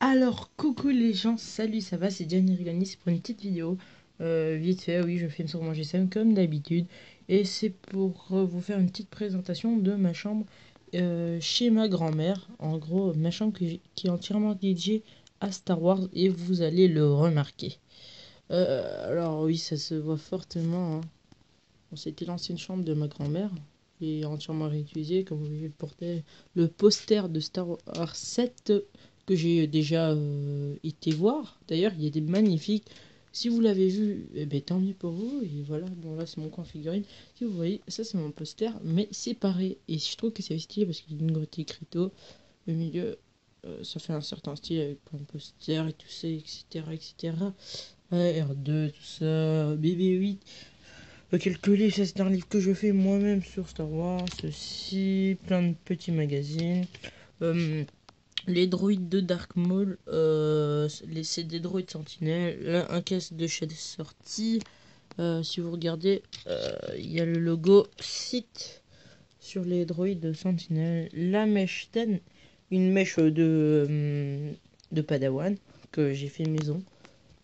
Alors, coucou les gens, salut, ça va, c'est Gianni Rigani, c'est pour une petite vidéo. Vite fait, oui, je filme sur mon GSM comme d'habitude. Et c'est pour vous faire une petite présentation de ma chambre chez ma grand-mère. En gros, ma chambre qui est entièrement dédiée à Star Wars et vous allez le remarquer. Alors oui, ça se voit fortement, hein. Bon, c'était l'ancienne chambre de ma grand-mère et entièrement réutilisée. Comme vous voyez, le poster de Star Wars 7 que j'ai déjà été voir. D'ailleurs, il était magnifique. Si vous l'avez vu, eh ben, tant mieux pour vous. Et voilà, bon là c'est mon coin figurine. Si vous voyez, ça c'est mon poster, mais séparé. Et je trouve que c'est stylé parce qu'il y a une grotte écriteau au milieu. Ça fait un certain style avec plein de posters et tout ça, etc. etc. Ouais, R2, tout ça, BB-8. Quelques livres, ça c'est un livre que je fais moi-même sur Star Wars, ceci, plein de petits magazines. Euh, les droïdes de Dark Maul, c'est des droïdes sentinelles. Là, un caisse de chez sortie. Si vous regardez, il y a le logo Sith sur les droïdes de sentinelle. La mèche Ten, une mèche de Padawan que j'ai fait maison.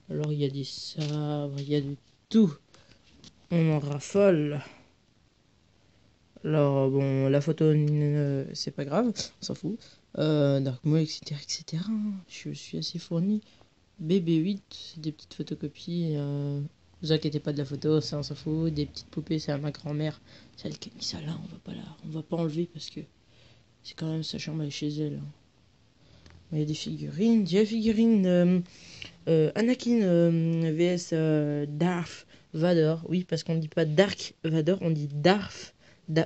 Alors il y a des sabres, il y a de tout. On en raffole. Alors, bon, la photo, c'est pas grave, on s'en fout. Dark Maul, etc., etc. Je suis assez fourni. BB-8, c'est des petites photocopies. Vous inquiétez pas de la photo, ça on s'en fout. Des petites poupées, c'est à ma grand-mère. Celle qui a mis ça là, on va pas enlever parce que c'est quand même sa chambre, elle est chez elle. Il y a des figurines. J'ai la figurine Anakin vs Darth Vader. Oui, parce qu'on dit pas Dark Vader, on dit Darth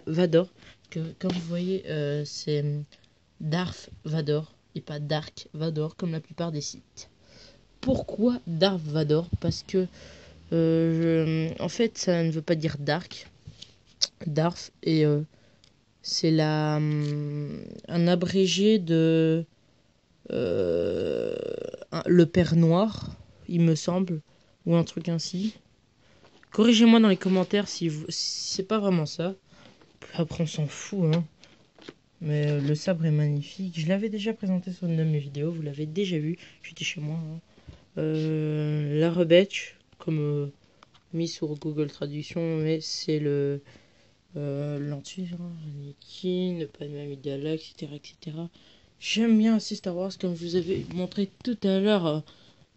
Vador. Que, comme vous voyez, c'est Darth Vador et pas Dark Vador comme la plupart des sites. Pourquoi Darth Vador? Parce que en fait, ça ne veut pas dire Dark. Darth et c'est un abrégé de le Père Noir, il me semble, ou un truc ainsi. Corrigez-moi dans les commentaires si c'est pas vraiment ça. Après, on s'en fout, hein. Mais le sabre est magnifique. Je l'avais déjà présenté sur une de mes vidéos. Vous l'avez déjà vu. J'étais chez moi, hein. La rebetch, comme mis sur Google Traduction, mais c'est le l'anture, hein, Anakin, Padmé Amidala, etc., etc. J'aime bien assez Star Wars, comme je vous avais montré tout à l'heure.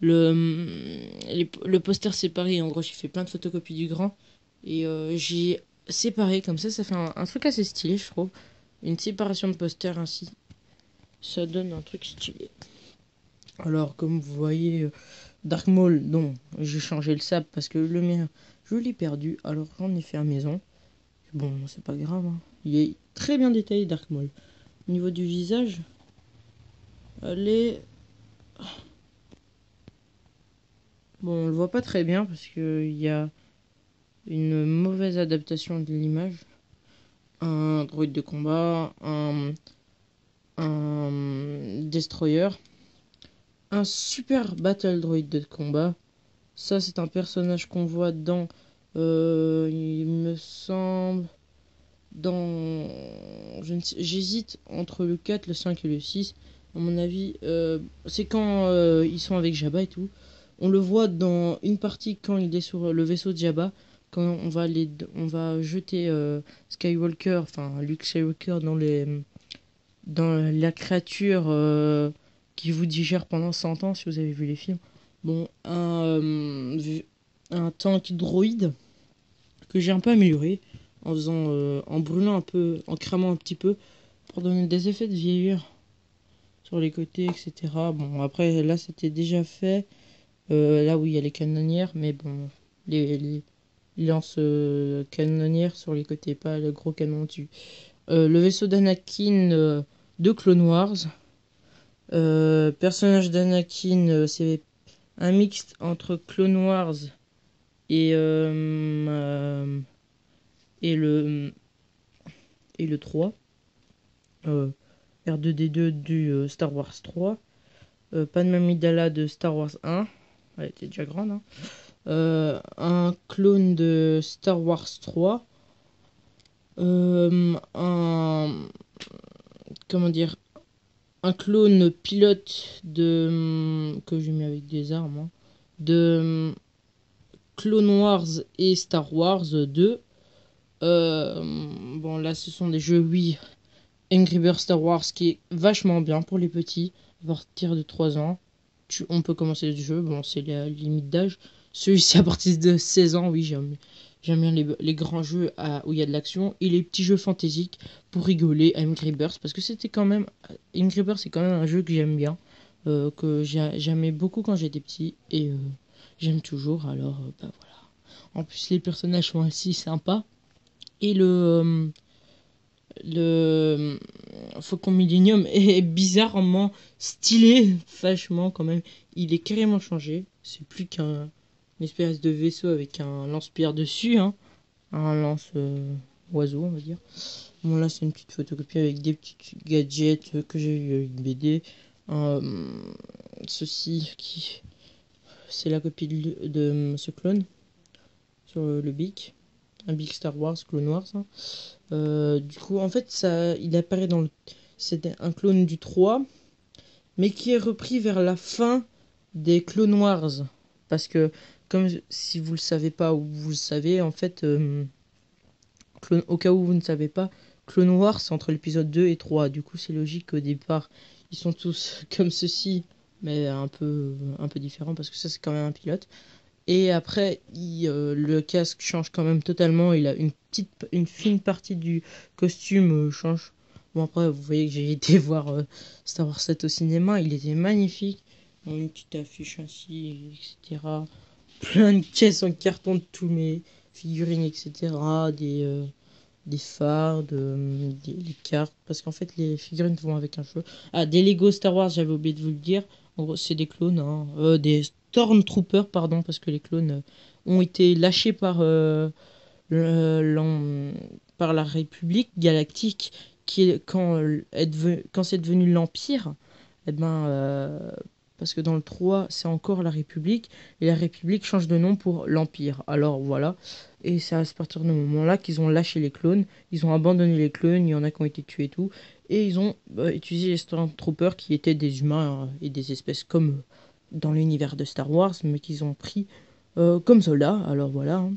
Le poster séparé, en gros, j'ai fait plein de photocopies du grand. Et j'ai séparé comme ça fait un truc assez stylé, je trouve. Une séparation de posters ainsi. Ça donne un truc stylé. Alors, comme vous voyez, Dark Maul, non, j'ai changé le sable parce que le mien, je l'ai perdu. Alors, j'en ai fait à maison. Bon, c'est pas grave, hein. Il est très bien détaillé, Dark Maul. Au niveau du visage, elle est... Bon, on le voit pas très bien parce qu'il y a une mauvaise adaptation de l'image. Un droïde de combat, un destroyer, un super battle droïde de combat. Ça, c'est un personnage qu'on voit dans, il me semble, dans, j'hésite entre le 4, le 5 et le 6. À mon avis, c'est quand ils sont avec Jabba et tout. On le voit dans une partie quand il est sur le vaisseau de Jabba. Quand on va jeter Skywalker, enfin Luke Skywalker dans la créature qui vous digère pendant 100 ans, si vous avez vu les films. Bon, un tank droïde que j'ai un peu amélioré en brûlant un peu, en cramant un petit peu pour donner des effets de vieillure sur les côtés, etc. Bon, après là c'était déjà fait. Là où il y a les canonnières, mais bon, les lances canonnières sur les côtés, pas le gros canon dessus. Le vaisseau d'Anakin de Clone Wars. Personnage d'Anakin, c'est un mixte entre Clone Wars et, et, le, et le 3. R2D2 du Star Wars 3. Padmé Amidala de Star Wars 1. Elle était déjà grande, hein. Un clone de Star Wars 3. Un. Comment dire? un clone pilote de que j'ai mis avec des armes, hein, de Clone Wars et Star Wars 2. Bon, là, ce sont des jeux, oui. Angry Birds Star Wars qui est vachement bien pour les petits, à partir de 3 ans. On peut commencer le jeu, bon, c'est la limite d'âge. Celui-ci à partir de 16 ans, oui, j'aime bien les grands jeux où il y a de l'action et les petits jeux fantaisiques pour rigoler à Angry Birds parce que c'était quand même. Angry Birds, c'est quand même un jeu que j'aime bien, que j'aimais beaucoup quand j'étais petit et j'aime toujours, alors bah voilà. En plus, les personnages sont assez sympas et le Faucon Millenium est bizarrement stylé, vachement quand même. Il est carrément changé. C'est plus qu'un espèce de vaisseau avec un lance-pierre dessus, hein. Un lance-oiseau, on va dire. Bon, là, c'est une petite photocopie avec des petits gadgets que j'ai eu avec BD. Ceci, c'est la copie de ce clone sur le Bic. Un Big Star Wars, Clone Wars, hein. Du coup, en fait, il apparaît dans le. C'était un clone du 3, mais qui est repris vers la fin des Clone Wars. Parce que, comme si vous le savez pas ou vous le savez, en fait, au cas où vous ne savez pas, Clone Wars, c'est entre l'épisode 2 et 3. Du coup, c'est logique qu'au départ, ils sont tous comme ceci, mais un peu différents, parce que ça, c'est quand même un pilote. Et après, le casque change quand même totalement. Il a une fine partie du costume change. Bon, après, vous voyez que j'ai été voir Star Wars 7 au cinéma. Il était magnifique. Bon, une petite affiche ainsi, etc. Plein de caisses en carton de tous mes figurines, etc. Des phares, des cartes. Parce qu'en fait, les figurines vont avec un jeu. Ah, des Lego Star Wars, j'avais oublié de vous le dire. En gros, c'est des clones, hein. Des Stormtroopers, pardon, parce que les clones ont été lâchés par la République galactique, qui est, quand c'est devenu l'Empire, eh ben, parce que dans le 3, c'est encore la République, et la République change de nom pour l'Empire. Alors voilà, et c'est à partir de ce moment-là qu'ils ont lâché les clones, ils ont abandonné les clones, il y en a qui ont été tués et tout, et ils ont utilisé les Stormtroopers qui étaient des humains et des espèces comme dans l'univers de Star Wars, mais qu'ils ont pris comme soldats. Alors voilà, hein.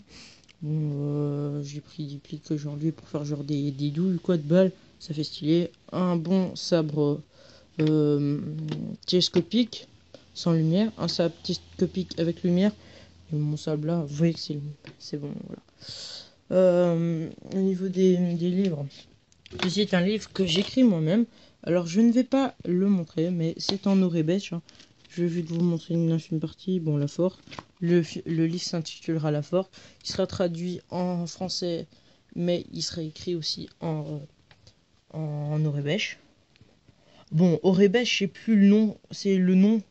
Bon, j'ai pris des pliques aujourd'hui pour faire genre des douilles, quoi de balles, ça fait stylé. Un bon sabre télescopique sans lumière, un sabre télescopique avec lumière. Et mon sable là, vous voyez que c'est bon, voilà. Au niveau des livres, ceci est un livre que j'écris moi-même. Alors je ne vais pas le montrer, mais c'est en orébèche, hein. Je vais vite vous montrer une partie. Bon, la force. Le livre s'intitulera La Force. Il sera traduit en français, mais il sera écrit aussi en orébèche. Bon, orébèche, c'est plus le nom, c'est le nom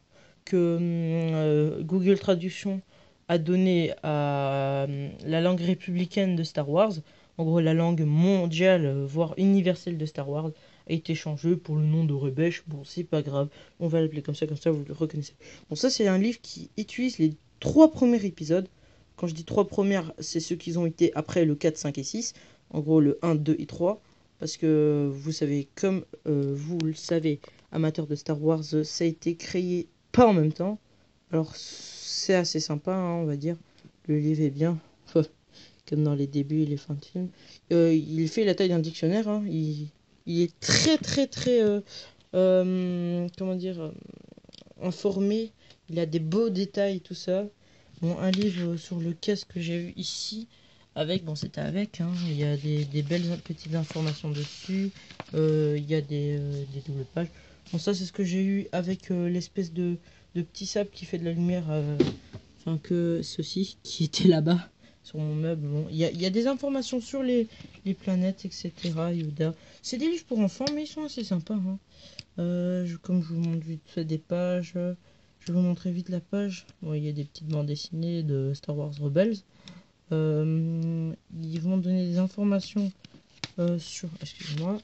que Google Traduction a donné à la langue républicaine de Star Wars. En gros, la langue mondiale, voire universelle de Star Wars, a été changée pour le nom de Rebèche. Bon, c'est pas grave, on va l'appeler comme ça vous le reconnaissez. Bon, ça, c'est un livre qui utilise les 3 premiers épisodes. Quand je dis 3 premières, c'est ceux qui ont été après le 4, 5 et 6. En gros, le 1, 2 et 3. Parce que vous savez, comme vous le savez, amateur de Star Wars, ça a été créé pas en même temps. Alors, c'est assez sympa, hein, on va dire. Le livre est bien, comme dans les débuts et les fins de film. Il fait la taille d'un dictionnaire, hein. Il est très, très, très, comment dire, informé. Il a des beaux détails, tout ça. Bon, un livre sur le casque que j'ai eu ici. Bon, c'était avec, hein. Il y a des belles petites informations dessus. Il y a des doubles pages. Bon, ça, c'est ce que j'ai eu avec l'espèce de petit sable qui fait de la lumière. Enfin, que ceci, qui était là-bas, sur mon meuble. Bon, il y a des informations sur les planètes, etc. Yoda. C'est des livres pour enfants, mais ils sont assez sympas, hein. Comme je vous montre vite fait des pages. Je vais vous montrer vite la page. Bon, il y a des petites bandes dessinées de Star Wars Rebels. Ils vont donner des informations sur, excusez-moi,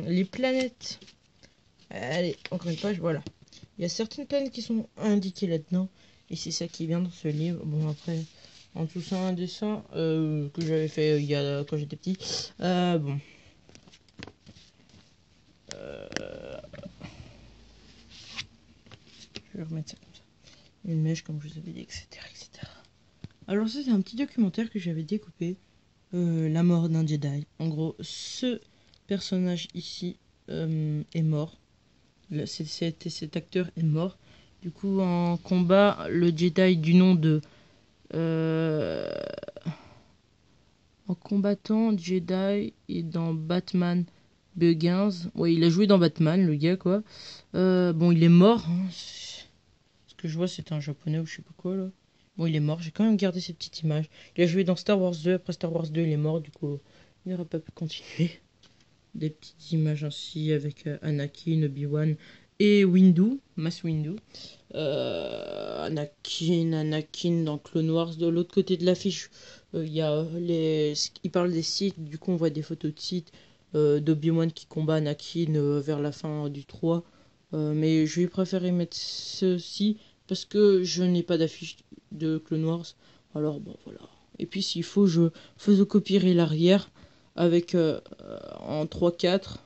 les planètes. Allez, encore une page, voilà. Il y a certaines planètes qui sont indiquées là-dedans, et c'est ça qui vient dans ce livre. Bon, après, en tout ça, un dessin que j'avais fait quand j'étais petit. Bon. vais remettre ça comme ça. Une mèche, comme je vous avais dit, etc. etc. Alors ça, c'est un petit documentaire que j'avais découpé. La mort d'un Jedi. En gros, ce personnage ici est mort. Cet acteur est mort. Du coup, en combat, le Jedi du nom de... en combattant Jedi et dans Batman Begins. Ouais, il a joué dans Batman, le gars, quoi. Bon, il est mort. Hein. Ce que je vois, c'est un japonais ou je sais pas quoi, là. Bon, il est mort. J'ai quand même gardé ces petites images. Il a joué dans Star Wars 2. Après Star Wars 2, il est mort. Du coup, il n'aura pas pu continuer. Des petites images ainsi avec Anakin, Obi-Wan et Windu, Mace Windu. Anakin dans Clone Wars. De l'autre côté de l'affiche, il y a il parle des sites. Du coup, on voit des photos de sites d'Obi-Wan qui combat Anakin vers la fin du 3. Mais je vais préférer mettre ceci parce que je n'ai pas d'affiche de Clone Wars. Alors, bon, voilà. Et puis, s'il faut, je photocopierai l'arrière avec en 3-4.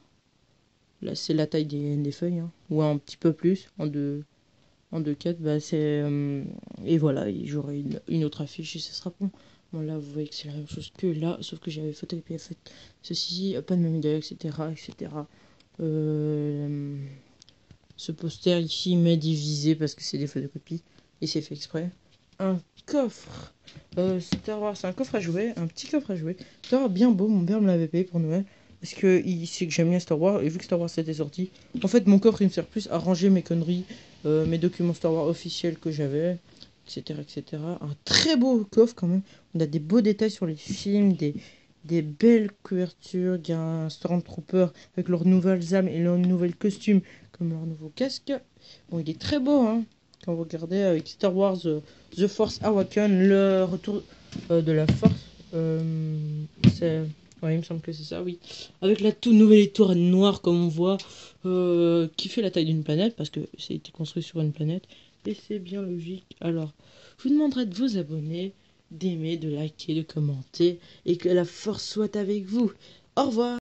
Là, c'est la taille des feuilles. Hein. Ou un petit peu plus, en 2-4. Bah, et voilà, j'aurai une autre affiche et ce sera bon. Bon, là, vous voyez que c'est la même chose que là, sauf que j'avais photocopié ceci, pas de même idée, etc. etc. Ce poster ici m'est divisé parce que c'est des photocopies et c'est fait exprès. Un coffre Star Wars, c'est un coffre à jouer, un petit coffre à jouer. Star Wars bien beau, mon père me l'avait payé pour Noël parce que il sait que j'aime bien Star Wars et vu que Star Wars était sorti, en fait mon coffre il me sert plus à ranger mes conneries, mes documents Star Wars officiels que j'avais, etc., etc. Un très beau coffre quand même. On a des beaux détails sur les films, des belles couvertures. Il y a un Stormtrooper avec leurs nouvelles armes et leurs nouvelles costumes comme leur nouveau casque. Bon, il est très beau, hein, quand vous regardez avec Star Wars The Force Awakens, le retour de la Force. Ouais, il me semble que c'est ça, oui. Avec la toute nouvelle étoile noire, comme on voit, qui fait la taille d'une planète, parce que ça a été construit sur une planète. Et c'est bien logique. Alors, je vous demanderai de vous abonner, d'aimer, de liker, de commenter, et que la force soit avec vous. Au revoir.